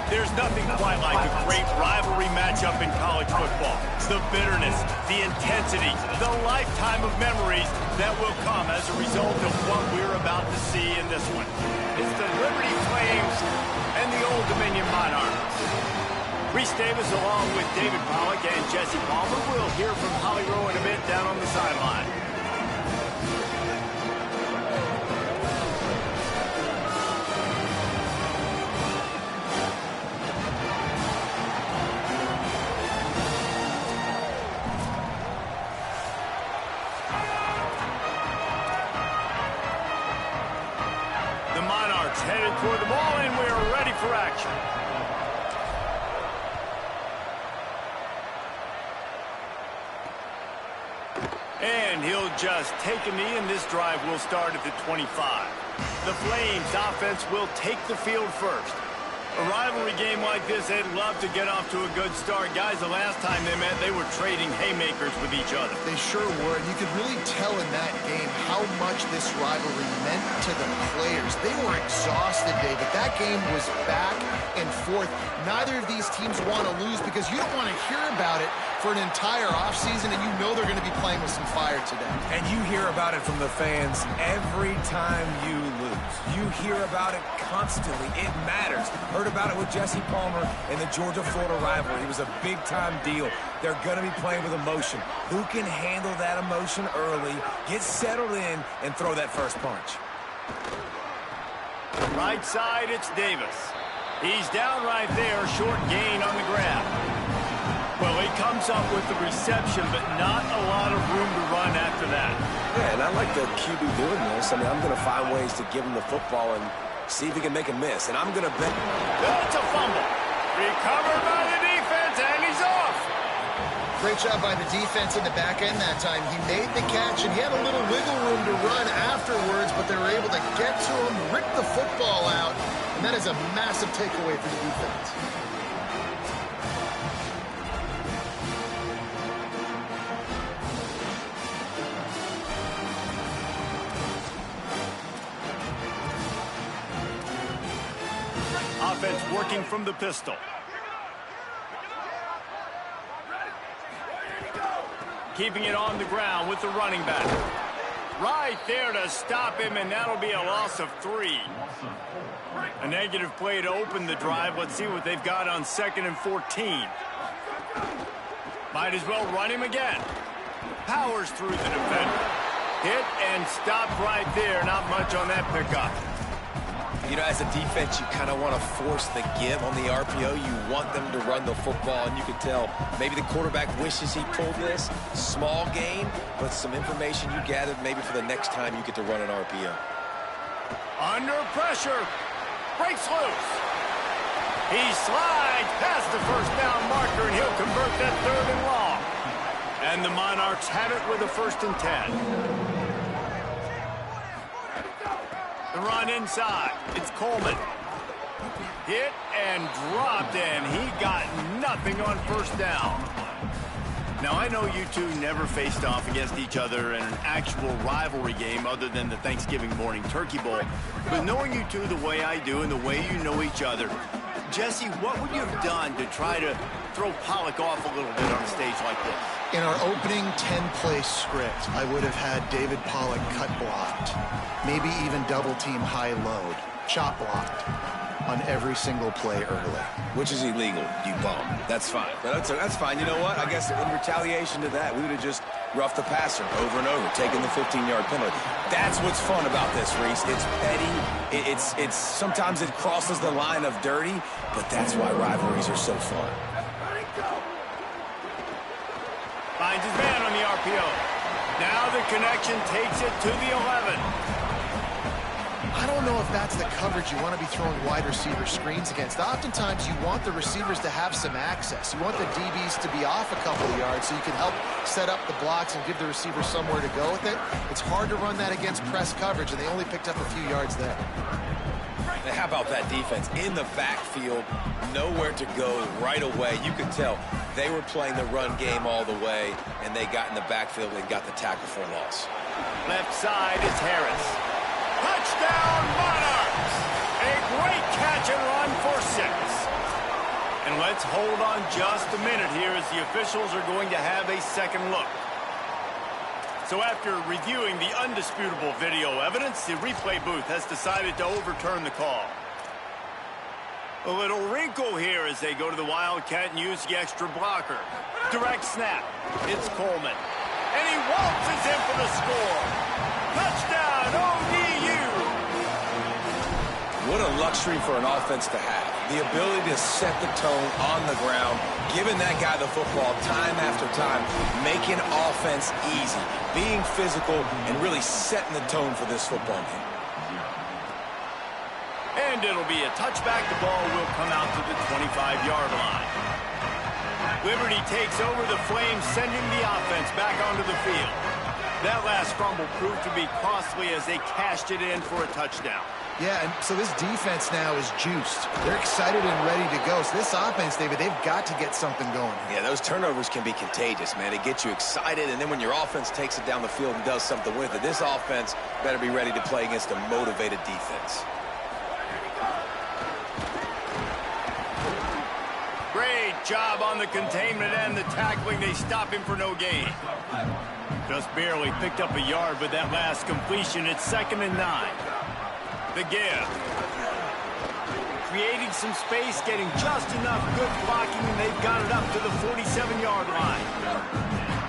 There's nothing quite like a great rivalry matchup in college football. The bitterness, the intensity, the lifetime of memories that will come as a result of what we're about to see in this one. It's the Liberty Flames and the Old Dominion Monarchs. Reese Davis along with David Pollack and Jesse Palmer. We'll hear from Holly Rowe in a bit down on the sideline. Headed toward the ball, and we're ready for action. And he'll just take a knee, and this drive will start at the 25. The Flames offense will take the field first. A rivalry game like this, they'd love to get off to a good start. Guys, the last time they met, they were trading haymakers with each other. They sure were. You could really tell in that game how much this rivalry meant to the players. They were exhausted, David. That game was back and forth. Neither of these teams want to lose because you don't want to hear about it for an entire offseason, and you know they're going to be playing with some fire today. And you hear about it from the fans every time you lose. You hear about it constantly. It matters. Heard about it with Jesse Palmer and the Georgia-Florida rivalry. It was a big-time deal. They're going to be playing with emotion. Who can handle that emotion early, get settled in, and throw that first punch? Right side, it's Davis. He's down right there, short gain on the grab. Well, he comes up with the reception, but not a lot of room to run after that. Yeah, and I like the QB doing this. I mean, I'm going to find ways to give him the football and see if he can make a miss. And I'm going to bet. It's a fumble. Recovered by the defense, and he's off. Great job by the defense in the back end that time. He made the catch, and he had a little wiggle room to run afterwards, but they were able to get to him, rip the football out, and that is a massive takeaway for the defense. Offense working from the pistol. Keeping it on the ground with the running back. Right there to stop him, and that'll be a loss of 3. A negative play to open the drive. Let's see what they've got on 2nd and 14. Might as well run him again. Powers through the defender. Hit and stopped right there. Not much on that pickup. You know, as a defense, you kind of want to force the give on the RPO. You want them to run the football, and you can tell maybe the quarterback wishes he pulled this. Small gain, but some information you gathered maybe for the next time you get to run an RPO. Under pressure. Breaks loose. He slides past the first down marker, and he'll convert that 3rd and long. And the Monarchs have it with a 1st and 10. The run inside. It's Coleman. Hit and dropped, and he got nothing on 1st down. Now, I know you two never faced off against each other in an actual rivalry game other than the Thanksgiving morning Turkey Bowl. But knowing you two the way I do and the way you know each other, Jesse, what would you have done to try to throw Pollack off a little bit on a stage like this? In our opening 10-play script, I would have had David Pollack cut blocked, maybe even double-team high-load, chop blocked on every single play early. Which is illegal, you bum. That's fine. That's fine. You know what? I guess in retaliation to that, we would have just roughed the passer over and over, taking the 15-yard penalty. That's what's fun about this, Reese. It's petty. It's sometimes it crosses the line of dirty, but that's why rivalries are so fun. Finds his man on the RPO. Now the connection takes it to the 11. I don't know if that's the coverage you want to be throwing wide receiver screens against. Oftentimes, you want the receivers to have some access. You want the DBs to be off a couple of yards so you can help set up the blocks and give the receiver somewhere to go with it. It's hard to run that against press coverage, and they only picked up a few yards there. And how about that defense? In the backfield, nowhere to go right away. You could tell they were playing the run game all the way, and they got in the backfield and got the tackle for a loss. Left side is Harris. Touchdown, Monarchs! A great catch and run for 6. And let's hold on just a minute here as the officials are going to have a second look. So after reviewing the undisputable video evidence, the replay booth has decided to overturn the call. A little wrinkle here as they go to the Wildcat and use the extra blocker. Direct snap. It's Coleman. And he waltzes in for the score. Touchdown, ODU! What a luxury for an offense to have. The ability to set the tone on the ground, giving that guy the football time after time, making offense easy, being physical, and really setting the tone for this football game. And it'll be a touchback. The ball will come out to the 25-yard line. Liberty takes over the Flames, sending the offense back onto the field. That last fumble proved to be costly as they cashed it in for a touchdown. Yeah, and so this defense now is juiced. They're excited and ready to go. So this offense, David, they've got to get something going. Yeah, those turnovers can be contagious, man. It gets you excited, and then when your offense takes it down the field and does something with it, this offense better be ready to play against a motivated defense. Great job on the containment and the tackling. They stop him for no gain. Just barely picked up a yard with that last completion. It's 2nd and 9. The give. Creating some space, getting just enough good blocking, and they've got it up to the 47-yard line.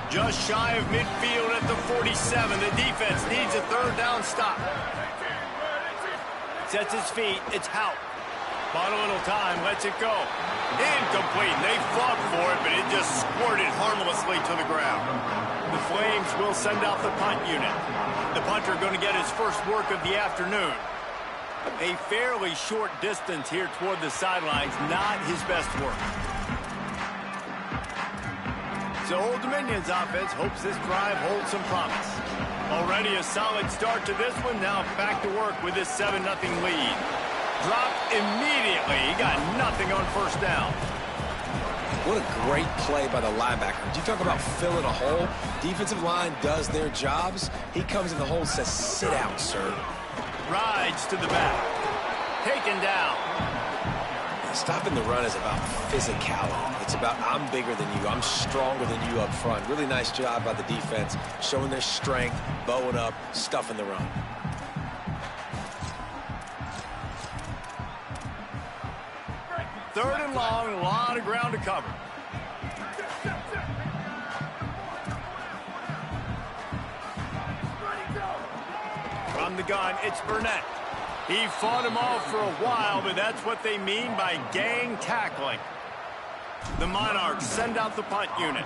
Just shy of midfield at the 47. The defense needs a 3rd down stop. Sets his feet. It's Houck. Bought a little time. Lets it go. Incomplete. They fought for it, but it just squirted harmlessly to the ground. The Flames will send out the punt unit. The punter going to get his first work of the afternoon. A fairly short distance here toward the sidelines, not his best work. So Old Dominion's offense hopes this drive holds some promise. Already a solid start to this one, now back to work with this 7-0 lead. Dropped immediately, he got nothing on 1st down. What a great play by the linebacker. Did you talk about filling a hole? Defensive line does their jobs. He comes in the hole and says, sit out, sir. Rides to the back. Taken down. Stopping the run is about physicality. It's about I'm bigger than you. I'm stronger than you up front. Really nice job by the defense, showing their strength, bowing up, stuffing the run. Third and long, a lot of ground to cover. From the gun, it's Burnett. He fought him off for a while, but that's what they mean by gang tackling. The Monarchs send out the punt unit.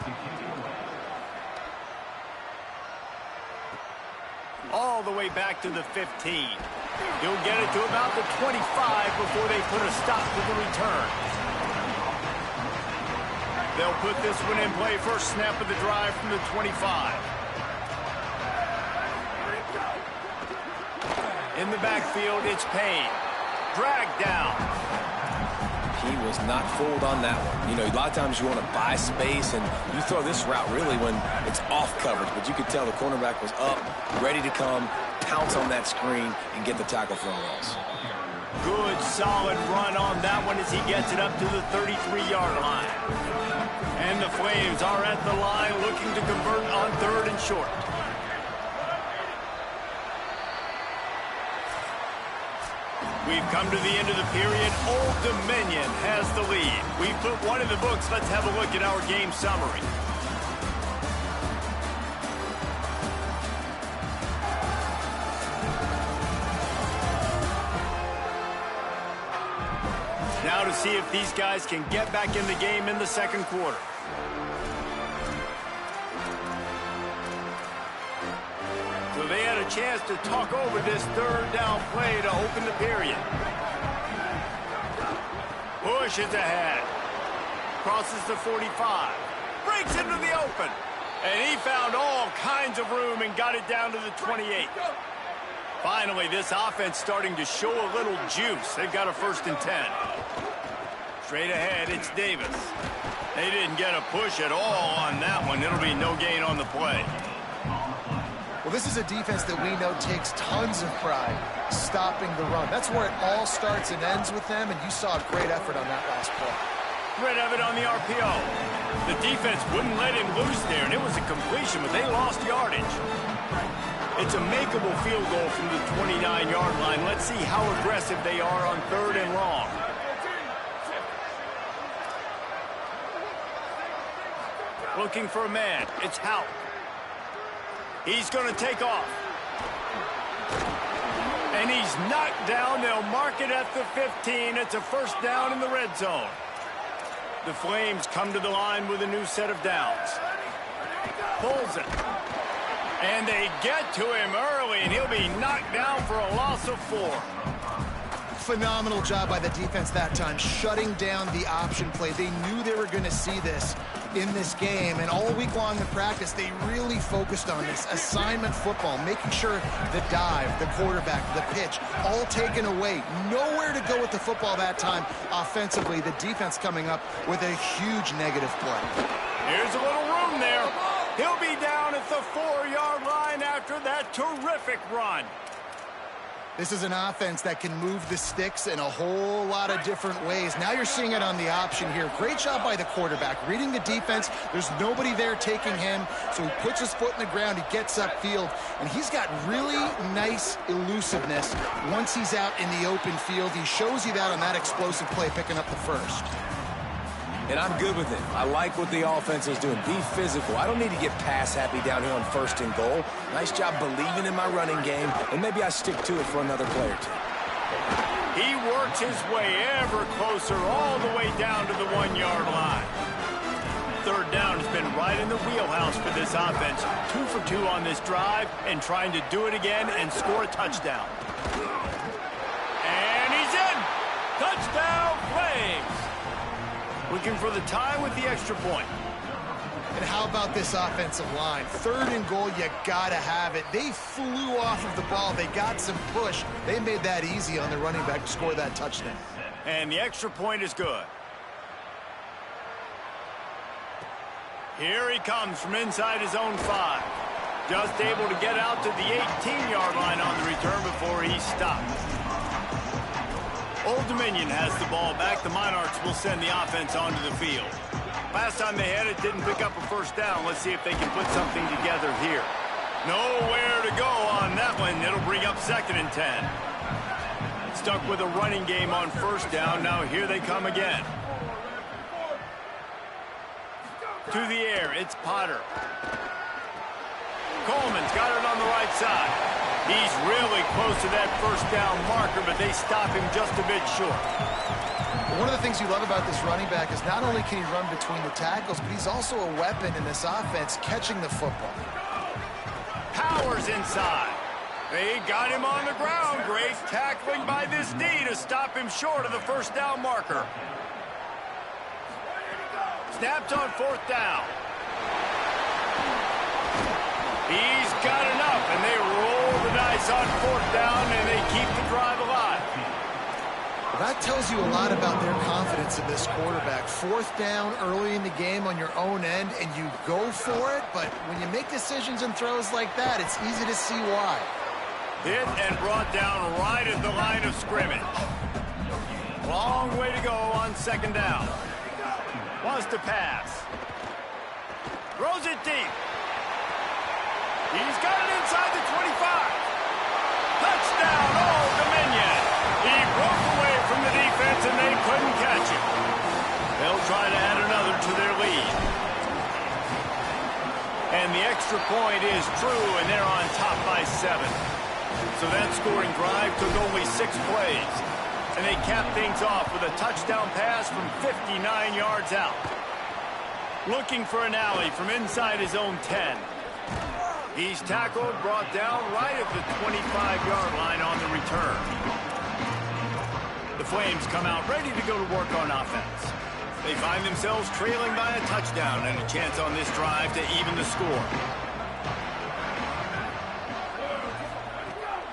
All the way back to the 15. He'll get it to about the 25 before they put a stop to the return. They'll put this one in play. First snap of the drive from the 25. In the backfield, it's Payne. Dragged down. He was not fooled on that one. You know, a lot of times you want to buy space, and you throw this route really when it's off coverage. But you could tell the cornerback was up, ready to come, pounce on that screen, and get the tackle for a loss. Good, solid run on that one as he gets it up to the 33-yard line. And the Flames are at the line looking to convert on 3rd and short. We've come to the end of the period. Old Dominion has the lead. We've put one in the books. Let's have a look at our game summary. Now to see if these guys can get back in the game in the 2nd quarter. So they had a chance to talk over this 3rd down play to open the period. Bush is ahead. Crosses the 45. Breaks into the open. And he found all kinds of room and got it down to the 28. Finally, this offense starting to show a little juice. They've got a 1st and 10. Straight ahead, it's Davis. They didn't get a push at all on that one. It'll be no gain on the play. Well, this is a defense that we know takes tons of pride stopping the run. That's where it all starts and ends with them, and you saw a great effort on that last play. Rid of it on the RPO. The defense wouldn't let him loose there, and it was a completion, but they lost yardage. It's a makeable field goal from the 29-yard line. Let's see how aggressive they are on 3rd and long. Looking for a man. It's Houck. He's going to take off. And he's knocked down. They'll mark it at the 15. It's a first down in the red zone. The Flames come to the line with a new set of downs. Pulls it. And they get to him early, and he'll be knocked down for a loss of 4. Phenomenal job by the defense that time, shutting down the option play. They knew they were going to see this in this game, and all week long in practice, they really focused on this assignment football, making sure the dive, the quarterback, the pitch, all taken away. Nowhere to go with the football that time offensively. The defense coming up with a huge negative play. Here's a little room there. He'll be down at the 4-yard line after that terrific run. This is an offense that can move the sticks in a whole lot of different ways. Now you're seeing it on the option here. Great job by the quarterback. Reading the defense, there's nobody there taking him, so he puts his foot in the ground, he gets upfield, and he's got really nice elusiveness once he's out in the open field. He shows you that on that explosive play, picking up the first. And I'm good with it. I like what the offense is doing. Be physical. I don't need to get pass happy down here on 1st and goal. Nice job believing in my running game, and maybe I stick to it for another play or 2. He works his way ever closer all the way down to the 1-yard line. 3rd down has been right in the wheelhouse for this offense. 2 for 2 on this drive and trying to do it again and score a touchdown. And he's in! Touchdown, Flames! Looking for the tie with the extra point. And how about this offensive line? 3rd and goal, you gotta have it. They flew off of the ball. They got some push. They made that easy on the running back to score that touchdown. And the extra point is good. Here he comes from inside his own 5. Just able to get out to the 18-yard line on the return before he stopped. Old Dominion has the ball back. The Monarchs will send the offense onto the field. Last time they had it, didn't pick up a first down. Let's see if they can put something together here. Nowhere to go on that one. It'll bring up 2nd and 10. Stuck with a running game on 1st down. Now here they come again. To the air, it's Potter. Coleman's got it on the right side. He's really close to that 1st down marker, but they stop him just a bit short. One of the things you love about this running back is not only can he run between the tackles, but he's also a weapon in this offense catching the football. Powers inside. They got him on the ground. Great tackling by this D to stop him short of the 1st down marker. Snapped on 4th down. He's got enough, and they roll the dice on 4th down, and they keep the drive alive. Well, that tells you a lot about their confidence in this quarterback. 4th down early in the game on your own end, and you go for it, but when you make decisions and throws like that, it's easy to see why. Hit and brought down right at the line of scrimmage. Long way to go on 2nd down. Wants to pass. Throws it deep. He's got it inside the 25. Touchdown, Old Dominion. He broke away from the defense, and they couldn't catch him. They'll try to add another to their lead. And the extra point is true, and they're on top by 7. So that scoring drive took only 6 plays. And they capped things off with a touchdown pass from 59 yards out. Looking for an alley from inside his own 10. He's tackled, brought down right at the 25-yard line on the return. The Flames come out ready to go to work on offense. They find themselves trailing by a touchdown and a chance on this drive to even the score.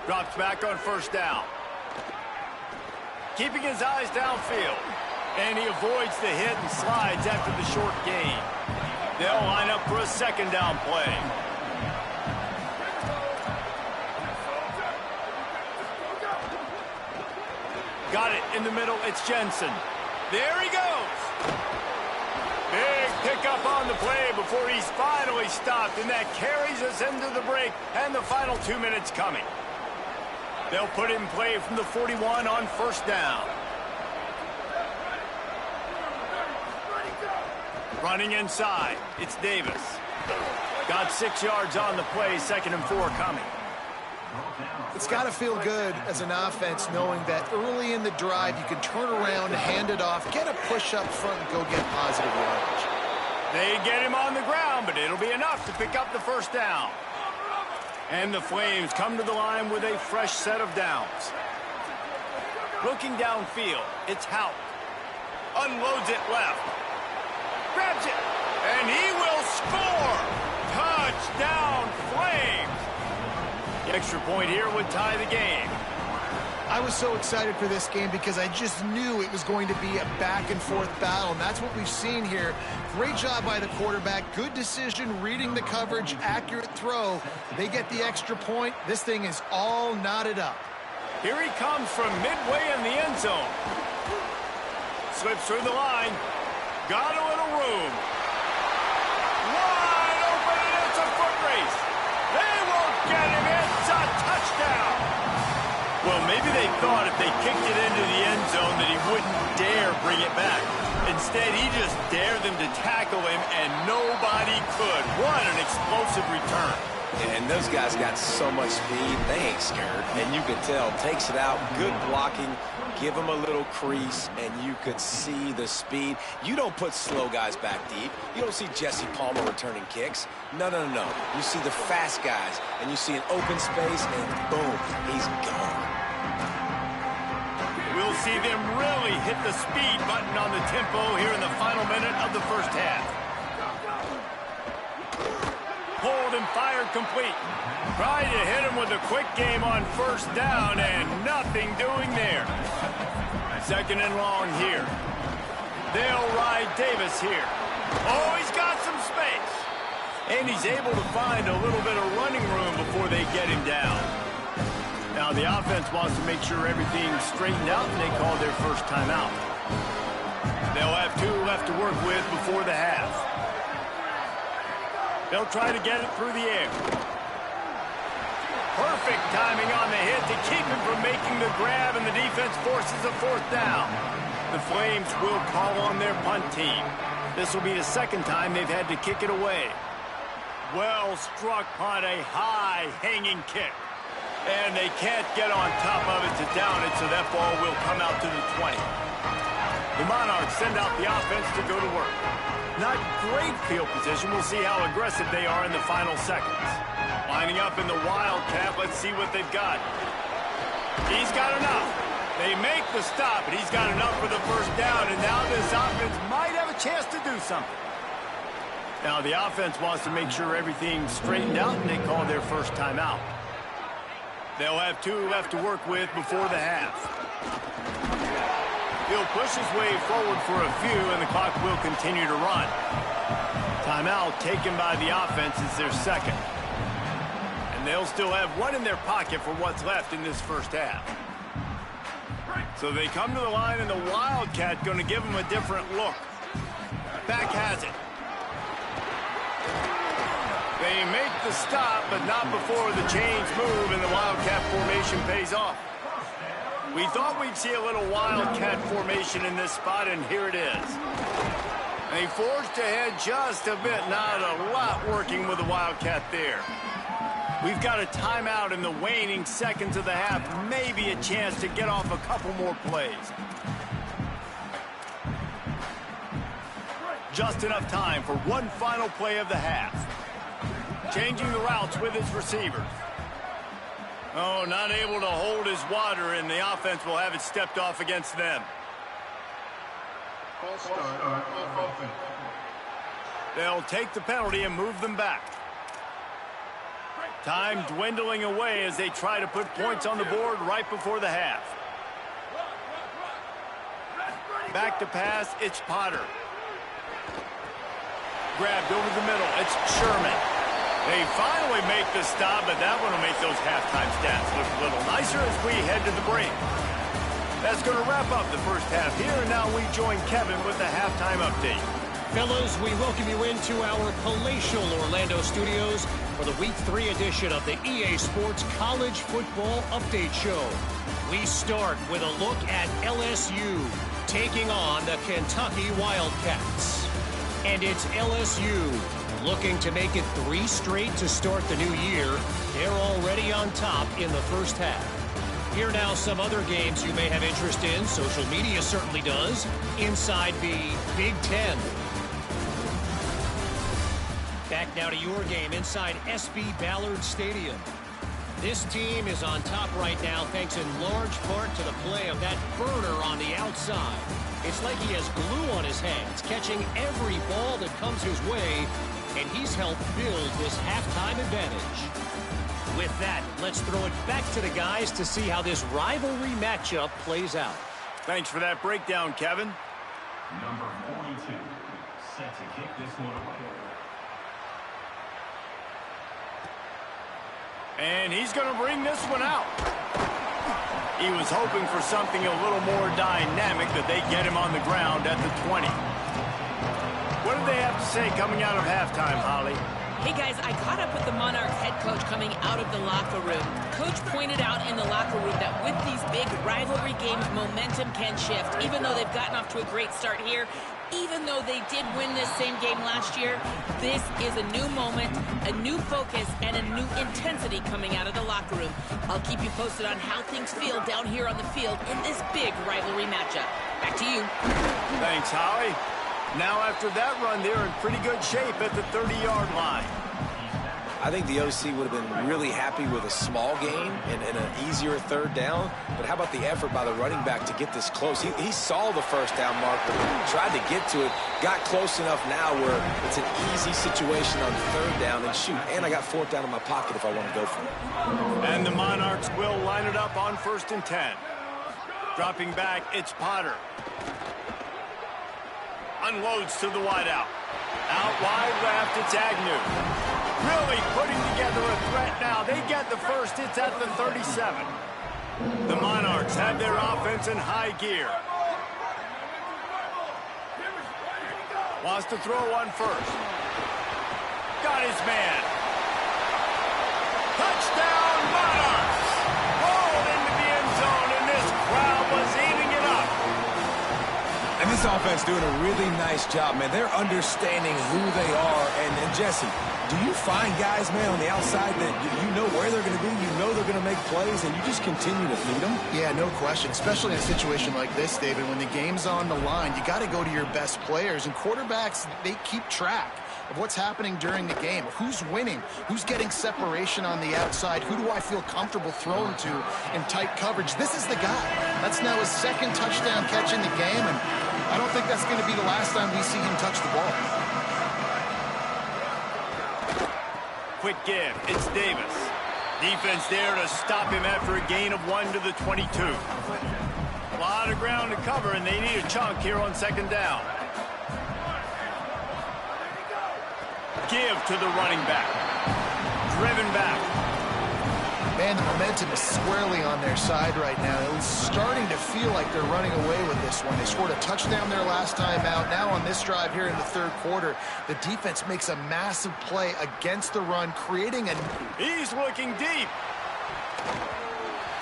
Drops back on 1st down. Keeping his eyes downfield. And he avoids the hit and slides after the short gain. They'll line up for a 2nd down play. Got it in the middle. It's Jensen. There he goes. before he's finally stopped, and that carries us into the break and the final 2 minutes coming. They'll put it in play from the 41 on first down. Running inside, it's Davis. Got 6 yards on the play, 2nd and 4 coming. It's got to feel good as an offense knowing that early in the drive you can turn around, hand it off, get a push up front, and go get positive yardage. They get him on the ground, but it'll be enough to pick up the first down. And the Flames come to the line with a fresh set of downs. Looking downfield, it's Houck. Unloads it left. Grabs it, and he will score! Touchdown, Flames! The extra point here would tie the game. I was so excited for this game because I just knew it was going to be a back-and-forth battle, and that's what we've seen here. Great job by the quarterback, good decision, reading the coverage, accurate throw. They get the extra point. This thing is all knotted up. Here he comes from midway in the end zone. Slips through the line. Got a little room. Wide open, and it's a foot race. They won't get him. It's a touchdown. Well, maybe they thought if they kicked it into the end zone that he wouldn't dare bring it back. Instead, he just dared them to tackle him, and nobody could. What an explosive return. And those guys got so much speed, they ain't scared. And you can tell, takes it out, good blocking, give them a little crease, and you could see the speed. You don't put slow guys back deep. You don't see Jesse Palmer returning kicks. No. You see the fast guys, and you see an open space, and boom, he's gone. We'll see them really hit the speed button on the tempo here in the final minute of the first half. Pulled and fired complete. Tried to hit him with a quick game on first down, and nothing doing there. 2nd and long here. They'll ride Davis here. Oh, he's got some space. And he's able to find a little bit of running room before they get him down. Now the offense wants to make sure everything's straightened out, and they call their first timeout. They'll have 2 left to work with before the half. They'll try to get it through the air. Perfect timing on the hit to keep him from making the grab, and the defense forces a 4th down. The Flames will call on their punt team. This will be the 2nd time they've had to kick it away. Well struck on a high hanging kick. And they can't get on top of it to down it, so that ball will come out to the 20. The Monarchs send out the offense to go to work. Not great field position. We'll see how aggressive they are in the final seconds. Lining up in the Wildcat. Let's see what they've got. He's got enough. They make the stop, and he's got enough for the first down, and now this offense might have a chance to do something. Now the offense wants to make sure everything's straightened out, and they call their first timeout. They'll have 2 left to work with before the half. He'll push his way forward for a few, and the clock will continue to run. Timeout taken by the offense is their 2nd. And they'll still have 1 in their pocket for what's left in this first half. So they come to the line, and the Wildcat going to give them a different look. Back has it. They make the stop, but not before the chains move, and the Wildcat formation pays off. We thought we'd see a little Wildcat formation in this spot, and here it is. They forged ahead just a bit. Not a lot working with the Wildcat there. We've got a timeout in the waning seconds of the half. Maybe a chance to get off a couple more plays. Just enough time for one final play of the half. Changing the routes with his receivers. Oh, not able to hold his water, and the offense will have it stepped off against them. They'll take the penalty and move them back. Time dwindling away as they try to put points on the board right before the half. Back to pass, it's Potter. Grabbed over the middle, it's Sherman. They finally make the stop, but that one will make those halftime stats look a little nicer as we head to the break. That's going to wrap up the first half here, and now we join Kevin with the halftime update. Fellas, we welcome you into our palatial Orlando studios for the Week 3 edition of the EA Sports College Football Update Show. We start with a look at LSU taking on the Kentucky Wildcats. And it's LSU looking to make it 3 straight to start the new year. They're already on top in the first half. Here now some other games you may have interest in. Social media certainly does. Inside the Big Ten. Back now to your game inside SB Ballard Stadium. This team is on top right now thanks in large part to the play of that burner on the outside. It's like he has glue on his hands, catching every ball that comes his way, and he's helped build this halftime advantage. With that, let's throw it back to the guys to see how this rivalry matchup plays out. Thanks for that breakdown, Kevin. Number 42, set to kick this one away. And he's going to bring this one out. He was hoping for something a little more dynamic, that they get him on the ground at the 20. What do they have to say coming out of halftime, Holly? Hey guys, I caught up with the Monarchs head coach coming out of the locker room. Coach pointed out in the locker room that with these big rivalry games, momentum can shift. Even though they've gotten off to a great start here, even though they did win this same game last year, this is a new moment, a new focus, and a new intensity coming out of the locker room. I'll keep you posted on how things feel down here on the field in this big rivalry matchup. Back to you. Thanks, Holly. Now after that run, they're in pretty good shape at the 30-yard line. I think the OC would have been really happy with a small gain and an easier third down. But how about the effort by the running back to get this close? He saw the first down marker, tried to get to it, got close enough now where it's an easy situation on third down and shoot. And I got fourth down in my pocket if I want to go for it. And the Monarchs will line it up on 1st and 10. Dropping back, it's Potter. Unloads to the wideout. Out wide left, it's Agnew. Really putting together a threat now. They get the first. It's at the 37. The Monarchs have their offense in high gear. Wants to throw one first. Got his man. Touchdown, Monarchs! Rolled into the end zone, and this crowd was eating it up. And this offense doing a really nice job, man. They're understanding who they are. And Jesse, do you find guys, man, on the outside that you know where they're going to be, you know they're going to make plays, and you just continue to feed them? Yeah, no question, especially in a situation like this, David. When the game's on the line, you got to go to your best players. And quarterbacks, they keep track of what's happening during the game, of who's winning, who's getting separation on the outside, who do I feel comfortable throwing to in tight coverage. This is the guy. That's now his 2nd touchdown catch in the game, and I don't think that's going to be the last time we see him touch the ball. Quick give. It's Davis. Defense there to stop him after a gain of 1 to the 22. A lot of ground to cover, and they need a chunk here on 2nd down. Give to the running back. Driven back. Man, the momentum is squarely on their side right now. It's starting to feel like they're running away with this one. They scored a touchdown their last time out. Now on this drive here in the 3rd quarter, the defense makes a massive play against the run, creating a... He's looking deep.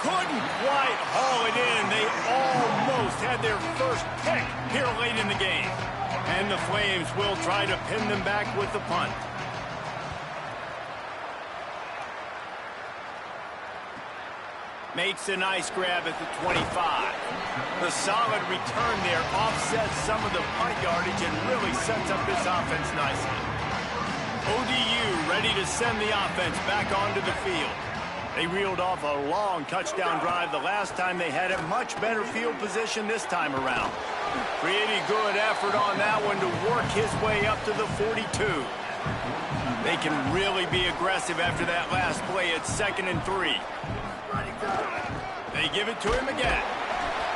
Couldn't quite haul it in. They almost had their first pick here late in the game. And the Flames will try to pin them back with the punt. Makes a nice grab at the 25. The solid return there offsets some of the punt yardage and really sets up this offense nicely. ODU ready to send the offense back onto the field. They reeled off a long touchdown drive the last time they had a much better field position this time around. Pretty good effort on that one to work his way up to the 42. They can really be aggressive after that last play at 2nd and 3. They give it to him again.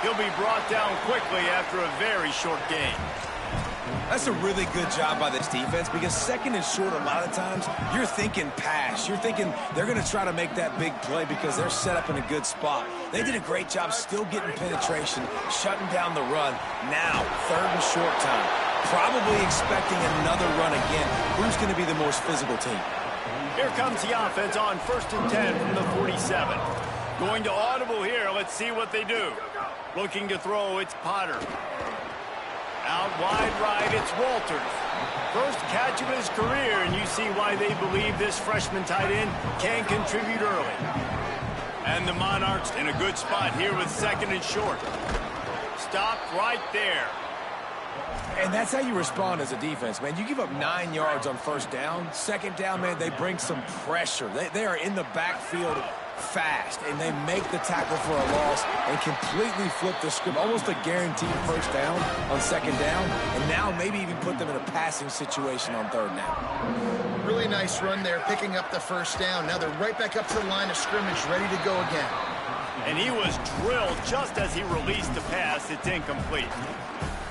He'll be brought down quickly after a very short game. That's a really good job by this defense because 2nd and short, a lot of times, you're thinking pass. You're thinking they're going to try to make that big play because they're set up in a good spot. They did a great job still getting penetration, shutting down the run. Now, 3rd and short time. probably expecting another run again. Who's going to be the most physical team? Here comes the offense on 1st and 10 from the 47. Going to audible here. Let's see what they do. Looking to throw, it's Potter. Out wide right, it's Walters. First catch of his career, and you see why they believe this freshman tight end can contribute early. And the Monarchs in a good spot here with 2nd and short. Stopped right there. And that's how you respond as a defense, man. You give up 9 yards on 1st down. 2nd down, man, they bring some pressure. They are in the backfield fast, and they make the tackle for a loss and completely flip the script. Almost a guaranteed 1st down on 2nd down, and now maybe even put them in a passing situation on 3rd down. Really nice run there, picking up the 1st down. Now they're right back up to the line of scrimmage, ready to go again. And he was drilled just as he released the pass. It's incomplete.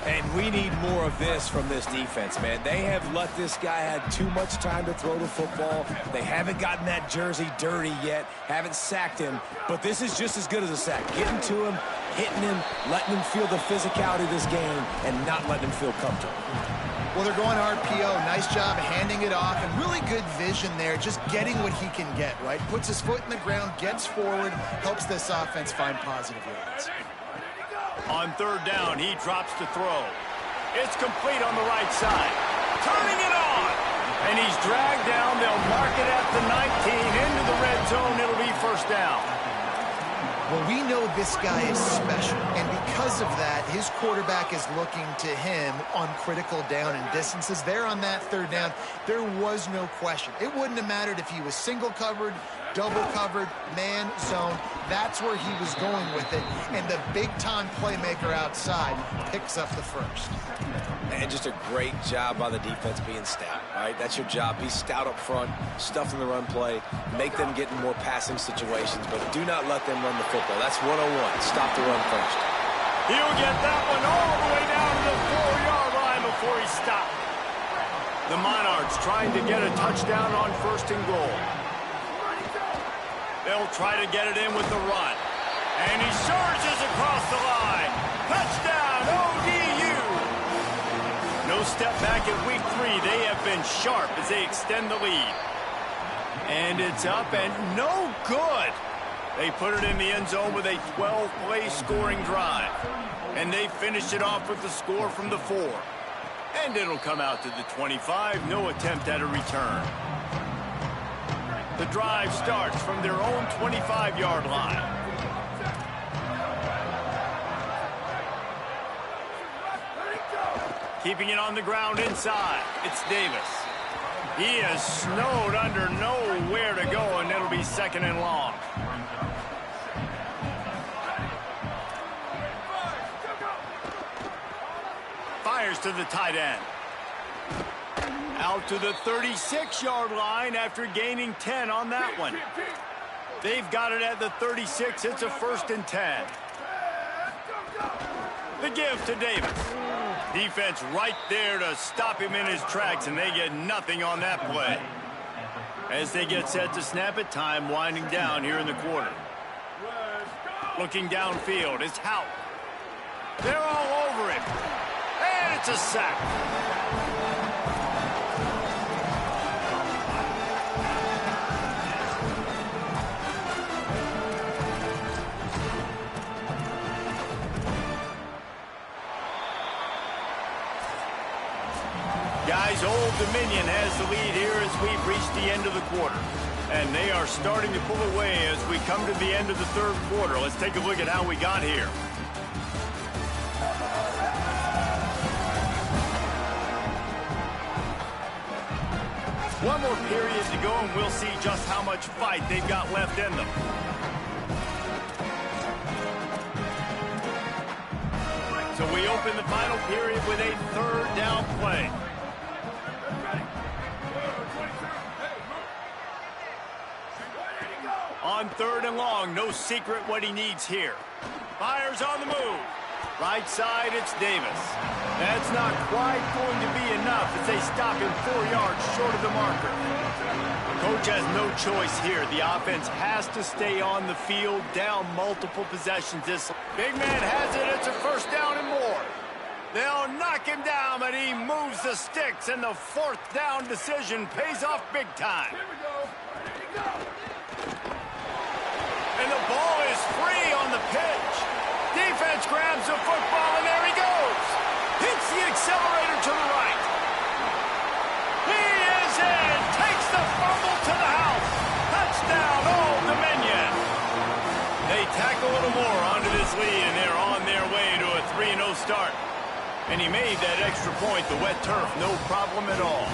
And we need more of this from this defense, man. They have let this guy have too much time to throw the football. They haven't gotten that jersey dirty yet, haven't sacked him, but this is just as good as a sack. Getting to him, hitting him, letting him feel the physicality of this game, and not letting him feel comfortable. Well, they're going RPO. Nice job handing it off, and really good vision there, just getting what he can get, right? Puts his foot in the ground, gets forward, helps this offense find positive yards. On 3rd down, he drops to throw. It's complete on the right side. Turning it on. And he's dragged down. They'll mark it at the 19. Into the red zone. It'll be 1st down. Well, we know this guy is special, and because of that, his quarterback is looking to him on critical down and distances. There on that 3rd down, there was no question. It wouldn't have mattered if he was single covered, double covered, man, zone. That's where he was going with it, and the big-time playmaker outside picks up the 1st. And just a great job by the defense being stout, right? That's your job. Be stout up front, stuff in the run play, make them get in more passing situations, but do not let them run the football. That's 101. Stop the run first. He'll get that one all the way down to the 4-yard line before he stopped. The Monarchs trying to get a touchdown on 1st and goal. They'll try to get it in with the run. And he surges across the line. Touchdown, ODU! No step back in week 3. They have been sharp as they extend the lead. And it's up and no good. They put it in the end zone with a 12-play scoring drive. And they finished it off with the score from the 4. And it'll come out to the 25. No attempt at a return. The drive starts from their own 25-yard line. Keeping it on the ground inside. It's Davis. He is snowed under, nowhere to go, and it'll be 2nd and long. Fires to the tight end. Out to the 36-yard line after gaining 10 on that one. They've got it at the 36. It's a 1st and 10. The give to Davis. Defense right there to stop him in his tracks, and they get nothing on that play. As they get set to snap it, time winding down here in the quarter. Looking downfield, it's Houck. They're all over him. And it's a sack. Guys, Old Dominion has the lead here as we've reached the end of the quarter. And they are starting to pull away as we come to the end of the 3rd quarter. Let's take a look at how we got here. One more period to go, and we'll see just how much fight they've got left in them. So we open the final period with a 3rd down play. On 3rd and long, no secret what he needs here. Fires on the move. Right side, it's Davis. That's not quite going to be enough as they stop him 4 yards short of the marker. Coach has no choice here. The offense has to stay on the field, down multiple possessions. This big man has it. It's a 1st down and more. They'll knock him down, but he moves the sticks, and the fourth down decision pays off big time. And the ball is free on the pitch. Defense grabs the football, and there he goes. Hits the accelerator to the right. He is in. Takes the fumble to the house. Touchdown, Old Dominion. They tack a little more onto this lead, and they're on their way to a 3-0 start. And he made that extra point, the wet turf, no problem at all.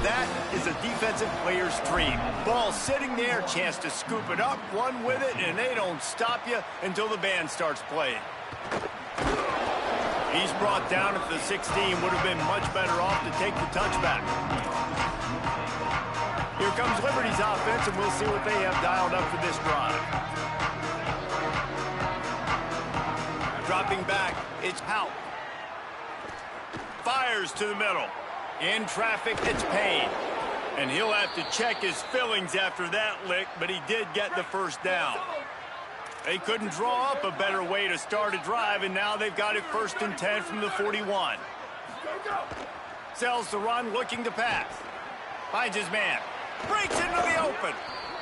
That is a defensive player's dream. Ball sitting there, chance to scoop it up, run with it, and they don't stop you until the band starts playing. He's brought down at the 16, would have been much better off to take the touchback. Here comes Liberty's offense, and we'll see what they have dialed up for this drive. Dropping back, it's Hout. Fires to the middle. In traffic, it's Payne. And he'll have to check his fillings after that lick, but he did get the first down. They couldn't draw up a better way to start a drive, and now they've got it 1st and 10 from the 41. Sells the run, looking to pass. Finds his man. Breaks into the open.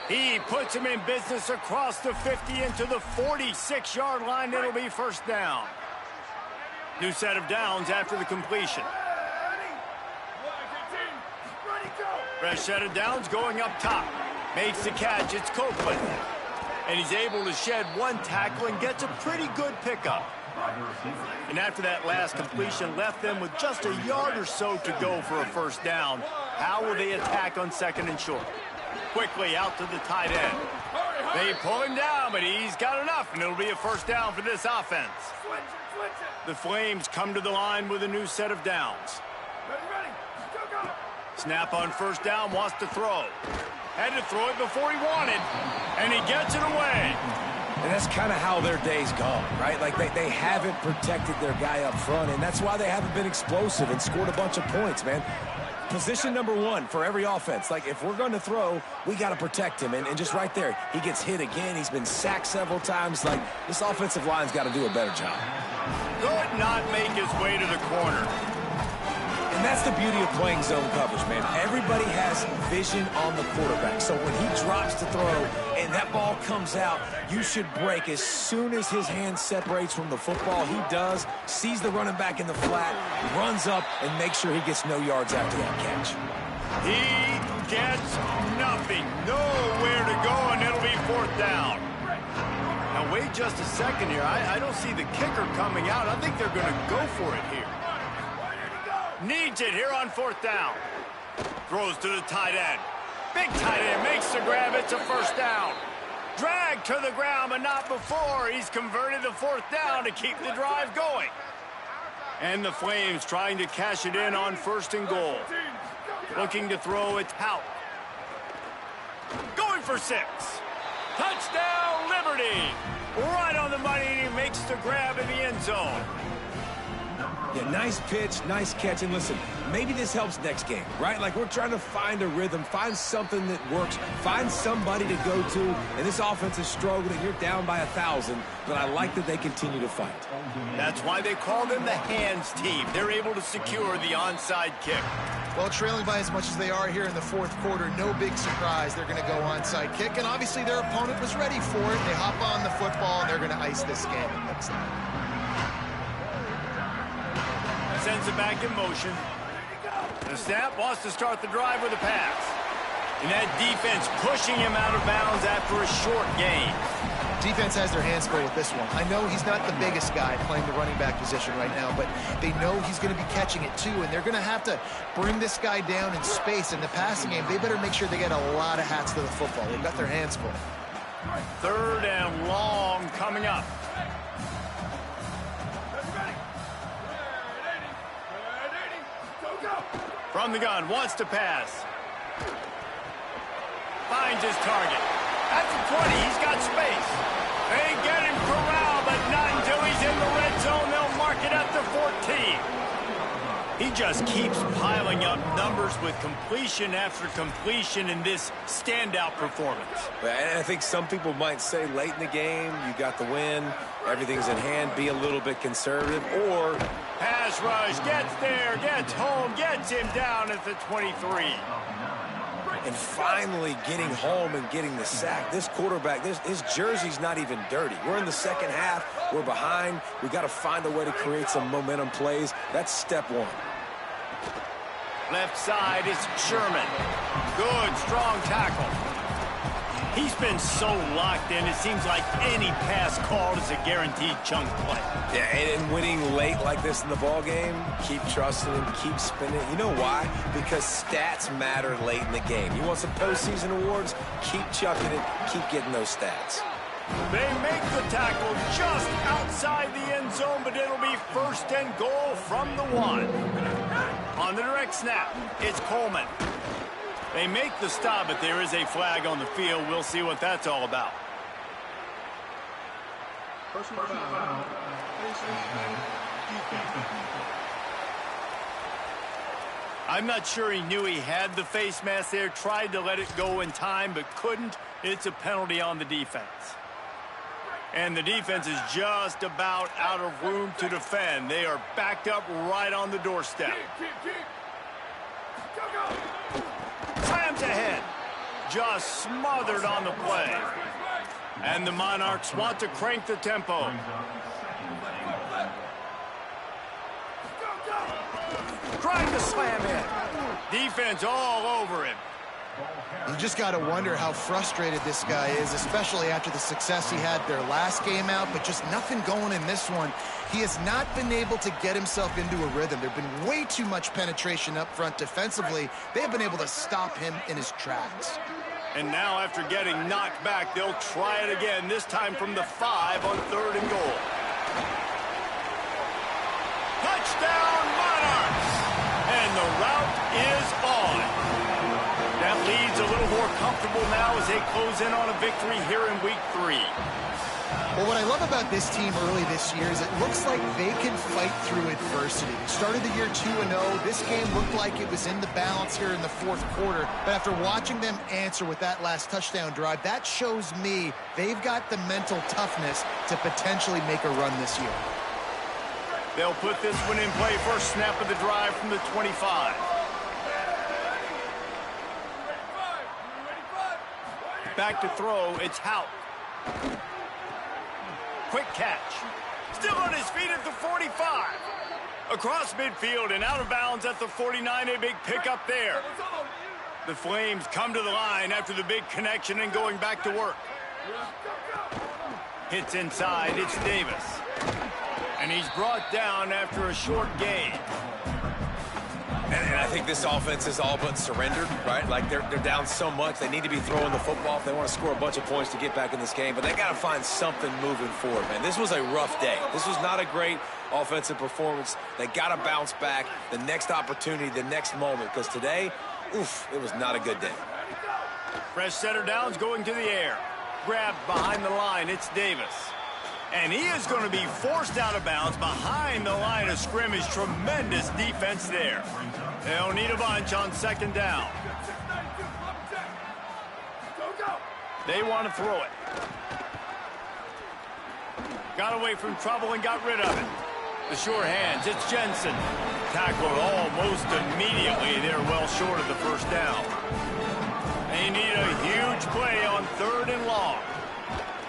He puts him in business across the 50 into the 46-yard line. It'll be 1st down. New set of downs after the completion. Fresh set of downs going up top. Makes the catch. It's Copeland. And he's able to shed one tackle and gets a pretty good pickup. And after that last completion, left them with just a yard or so to go for a 1st down. How will they attack on 2nd and short? Quickly out to the tight end. They pull him down, but he's got enough, and it'll be a 1st down for this offense. The Flames come to the line with a new set of downs. Snap on 1st down, wants to throw. Had to throw it before he wanted, and he gets it away. And that's kind of how their day's gone, right? Like they haven't protected their guy up front, and that's why they haven't been explosive and scored a bunch of points, man. Position number 1 for every offense. Like, if we're going to throw, we got to protect him. And just right there, he gets hit again. He's been sacked several times. Like, this offensive line's got to do a better job. Could not make his way to the corner. And that's the beauty of playing zone coverage, man. Everybody has vision on the quarterback. So when he drops to throw and that ball comes out, you should break as soon as his hand separates from the football. He does, sees the running back in the flat, runs up, and makes sure he gets no yards after that catch. He gets nothing. Nowhere to go, and it'll be 4th down. Now, wait just a second here. I don't see the kicker coming out. I think they're going to go for it here. Needs it here on 4th down. Throws to the tight end. Big tight end makes the grab. It's a 1st down. Dragged to the ground, but not before. He's converted the 4th down to keep the drive going. And the Flames trying to cash it in on 1st and goal. Looking to throw, it's Hout. Going for 6. Touchdown, Liberty. Right on the money, and he makes the grab in the end zone. Yeah, nice pitch, nice catch. And listen, maybe this helps next game, right? Like, we're trying to find a rhythm, find something that works, find somebody to go to. And this offense is struggling. You're down by 1,000, but I like that they continue to fight. That's why they call them the hands team. They're able to secure the onside kick. Well, trailing by as much as they are here in the 4th quarter, no big surprise. They're going to go onside kick, and obviously their opponent was ready for it. They hop on the football, and they're going to ice this game. It looks like. Sends it back in motion. The snap wants to start the drive with a pass. And that defense pushing him out of bounds after a short gain. Defense has their hands full with this one. I know he's not the biggest guy playing the running back position right now, but they know he's going to be catching it too, and they're going to have to bring this guy down in space. In the passing game, they better make sure they get a lot of hats to the football. They've got their hands full. 3rd and long coming up. From the gun, wants to pass. Finds his target. At the 20, he's got space. They get him corralled, but not until he's in the red zone. They'll mark it at the 14. He just keeps piling up numbers with completion after completion in this standout performance. And I think some people might say late in the game, you got the win, everything's in hand, be a little bit conservative, or pass rush, gets there, gets home, gets him down at the 23. And finally getting home and getting the sack. This quarterback, his jersey's not even dirty. We're in the second half. We're behind. We got to find a way to create some momentum plays. That's step one. Left side is Sherman. Good, strong tackle. He's been so locked in, it seems like any pass called is a guaranteed chunk play. Yeah, and winning late like this in the ball game, keep trusting him, keep spinning. You know why? Because stats matter late in the game. You want some postseason awards? Keep chucking it, keep getting those stats. They make the tackle just outside the end zone, but it'll be 1st and goal from the 1. On the direct snap, it's Coleman. They make the stop, but there is a flag on the field. We'll see what that's all about. I'm not sure he knew he had the face mask there, tried to let it go in time, but couldn't. It's a penalty on the defense. And the defense is just about out of room to defend. They are backed up right on the doorstep. Slams ahead. Just smothered on the play. And the Monarchs want to crank the tempo. Trying to slam in. Defense all over him. You just got to wonder how frustrated this guy is, especially after the success he had their last game out, but just nothing going in this one. He has not been able to get himself into a rhythm. There's been way too much penetration up front defensively. They have been able to stop him in his tracks. And now after getting knocked back, they'll try it again, this time from the 5 on 3rd and goal. Touchdown, Monarchs! And the route is on. That leads a little more comfortable now as they close in on a victory here in week 3. Well, what I love about this team early this year is it looks like they can fight through adversity. They started the year 2-0. This game looked like it was in the balance here in the 4th quarter. But after watching them answer with that last touchdown drive, that shows me they've got the mental toughness to potentially make a run this year. They'll put this one in play. First snap of the drive from the 25. Back to throw, it's Houck. Quick catch. Still on his feet at the 45. Across midfield and out of bounds at the 49, a big pickup there. The Flames come to the line after the big connection and going back to work. Hits inside, it's Davis. And he's brought down after a short gain. And I think this offense is all but surrendered, right? Like they're down so much, they need to be throwing the football if they want to score a bunch of points to get back in this game. But they got to find something moving forward, man. This was a rough day. This was not a great offensive performance. They got to bounce back the next opportunity, the next moment. Because today, oof, it was not a good day. Fresh setter downs going to the air. Grabbed behind the line, it's Davis. And he is going to be forced out of bounds behind the line of scrimmage. Tremendous defense there. They'll need a bunch on 2nd down. They want to throw it. Got away from trouble and got rid of it. The sure hands, it's Jensen. Tackled almost immediately. They're well short of the 1st down. They need a huge play on 3rd and long.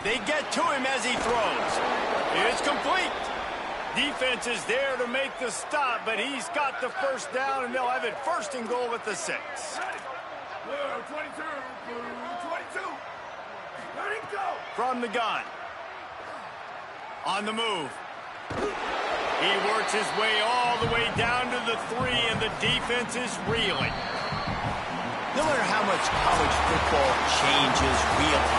They get to him as he throws. It's complete. Defense is there to make the stop, but he's got the 1st down, and they'll have it 1st and goal at the 6. From the gun. On the move. He works his way all the way down to the 3, and the defense is reeling. No matter how much college football changes, realigns,